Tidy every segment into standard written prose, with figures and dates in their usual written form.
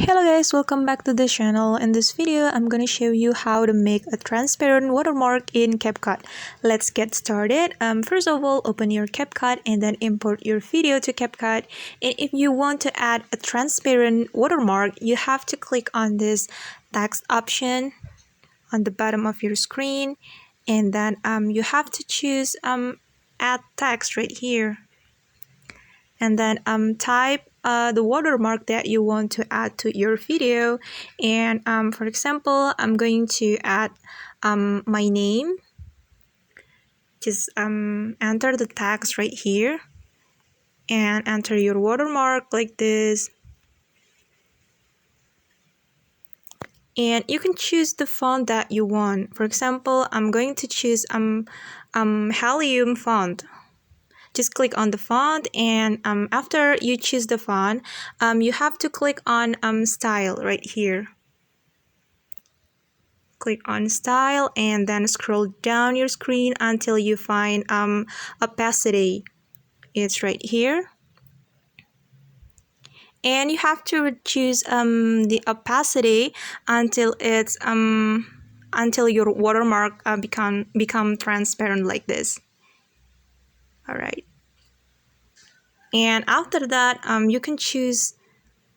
Hello guys, welcome back to the channel. In this video, I'm gonna show you how to make a transparent watermark in Capcut. Let's get started. First of all, open your Capcut and then import your video to Capcut. And if you want to add a transparent watermark, you have to click on this text option on the bottom of your screen, and then you have to choose add text right here, and then type the watermark that you want to add to your video. And for example, I'm going to add my name. Just enter the text right here and enter your watermark like this. And you can choose the font that you want. For example, I'm going to choose Helium font. Just click on the font, and after you choose the font, you have to click on style right here. Click on style and then scroll down your screen until you find opacity. It's right here. And you have to choose the opacity until it's until your watermark become transparent like this. All right. And after that, you can choose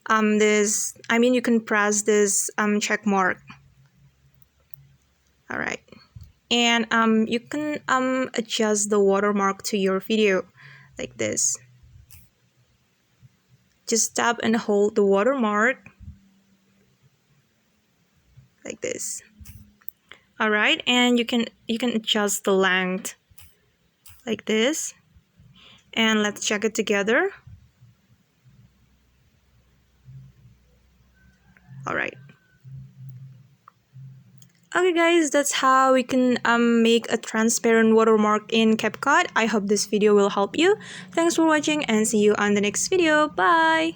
you can press this check mark. All right. And you can adjust the watermark to your video like this. Just tap and hold the watermark like this. All right, and you can adjust the length like this. And let's check it together. All right. Okay guys, that's how we can make a transparent watermark in Capcut. I hope this video will help you. Thanks for watching and see you on the next video. Bye!